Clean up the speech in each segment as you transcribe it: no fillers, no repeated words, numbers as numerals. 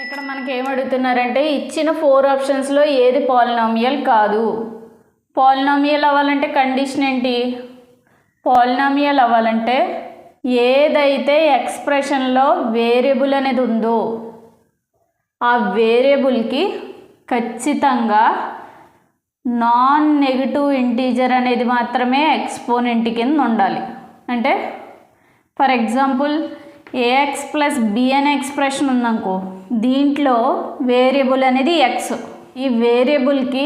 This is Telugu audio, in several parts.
ఇక్కడ మనకి ఏం అడుగుతున్నారంటే ఇచ్చిన 4 ఆప్షన్స్లో ఏది పాలినామియల్ కాదు. పాలినామియల్ అవ్వాలంటే కండిషన్ ఏంటి? పాలినామియల్ అవ్వాలంటే ఏదైతే ఎక్స్ప్రెషన్లో వేరియబుల్ అనేది ఉందో ఆ వేరియబుల్కి ఖచ్చితంగా నాన్ నెగిటివ్ ఇంటీజర్ అనేది మాత్రమే ఎక్స్పోనెంట్ కింద ఉండాలి. అంటే for example a x plus b అనే ఎక్స్ప్రెషన్ ఉందనుకో, దీంట్లో వేరియబుల్ అనేది ఎక్స్. ఈ వేరియబుల్కి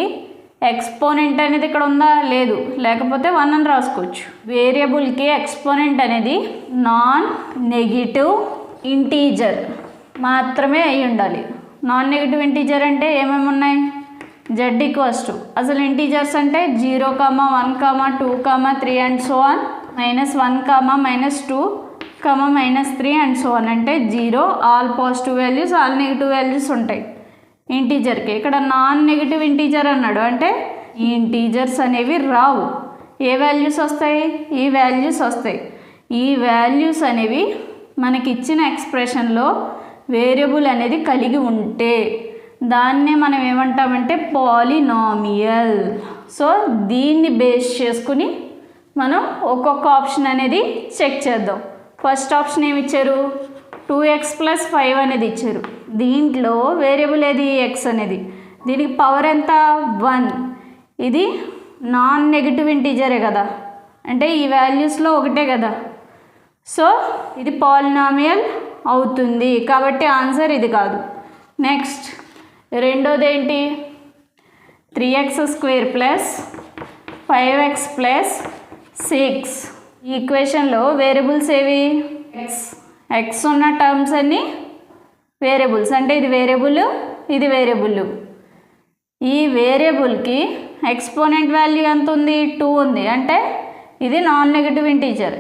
ఎక్స్పోనెంట్ అనేది ఇక్కడ ఉందా? లేదు. లేకపోతే 1 అని రాసుకోవచ్చు. వేరియబుల్కి ఎక్స్పోనెంట్ అనేది నాన్ నెగిటివ్ ఇంటీజర్ మాత్రమే అయి ఉండాలి. నాన్ నెగిటివ్ ఇంటీజర్ అంటే ఏమేమి ఉన్నాయి? జెడ్ ఈక్వల్స్ టు అసలు ఇంటీజర్స్ అంటే 0, 1, 2, 3 and so on, -1, -2, -3 and so on. అంటే 0 all positive values, all negative values ఉంటాయి ఇంటీజర్కి. ఇక్కడ నాన్ నెగిటివ్ ఇంటీజర్ అన్నాడు అంటే ఈ ఇంటీజర్స్ అనేవి రావు. ఏ వాల్యూస్ వస్తాయి? ఈ వాల్యూస్ వస్తాయి. ఈ వాల్యూస్ అనేవి మనకి ఇచ్చిన ఎక్స్ప్రెషన్లో వేరియబుల్ అనేది కలిగి ఉంటే దాన్నే మనం ఏమంటామంటే పాలినామియల్. సో దీన్ని బేస్ చేసుకుని మనం ఒక్కొక్క ఆప్షన్ అనేది చెక్ చేద్దాం. ఫస్ట్ ఆప్షన్ ఏమి ఇచ్చారు? 2x + 5 అనేది ఇచ్చారు. దీంట్లో వేరియబుల్ ఏది? ఎక్స్ అనేది. దీనికి పవర్ ఎంత? 1. ఇది నాన్ నెగిటివ్ ఇంటీజరే కదా, అంటే ఈ వాల్యూస్లో ఒకటే కదా. సో ఇది పాలినామియల్ అవుతుంది కాబట్టి ఆన్సర్ ఇది కాదు. నెక్స్ట్ రెండోది ఏంటి? 3x² + 5x + 6. ఈ ఈక్వేషన్లో వేరియబుల్స్ ఏవి? ఎక్స్ ఉన్న టర్మ్స్ అన్నీ వేరియబుల్స్. అంటే ఇది వేరియబుల్, ఇది వేరియబుల్. ఈ వేరియబుల్కి ఎక్స్పోనెంట్ వాల్యూ ఎంత ఉంది? 2 ఉంది. అంటే ఇది నాన్ నెగిటివ్ ఇంటీజర్.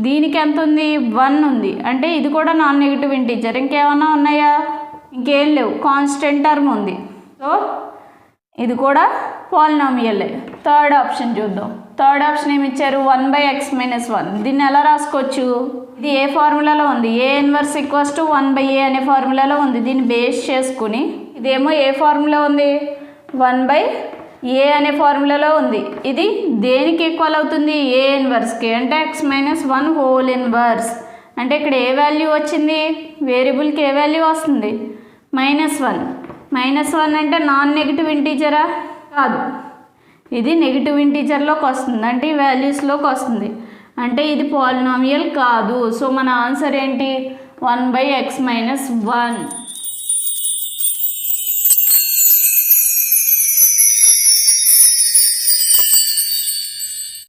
దీనికి ఎంత ఉంది? 1 ఉంది. అంటే ఇది కూడా నాన్ నెగిటివ్ ఇంటీజర్. ఇంకేమన్నా ఉన్నాయా? ఇంకేం లేవు. కాన్స్టెంట్ టర్మ్ ఉంది. సో ఇది కూడా పాలినామియలే. థర్డ్ ఆప్షన్ చూద్దాం. థర్డ్ ఆప్షన్ ఏమి ఇచ్చారు? 1/x - 1. దీన్ని ఎలా రాసుకోవచ్చు? ఇది ఏ ఫార్ములాలో ఉంది? A 1 = 1/a అనే ఫార్ములాలో ఉంది. దీన్ని బేస్ చేసుకుని ఇదేమో ఏ ఫార్ములా ఉంది? 1/a అనే ఫార్ములాలో ఉంది. ఇది దేనికి ఈక్వల్ అవుతుంది? A 1కి. అంటే x - 1 హోల్ ఇన్వర్స్. అంటే ఇక్కడ ఏ వాల్యూ వచ్చింది? వేరియబుల్కి ఏ వాల్యూ వస్తుంది? -1. -1 అంటే నాన్ నెగిటివ్ ఇంటీజరా? కాదు, ఇది నెగిటివ్ ఇంటీజర్లోకి వస్తుంది. అంటే ఈ వాల్యూస్లోకి వస్తుంది. అంటే ఇది పాలినామియల్ కాదు. సో మన ఆన్సర్ ఏంటి? 1/x - 1.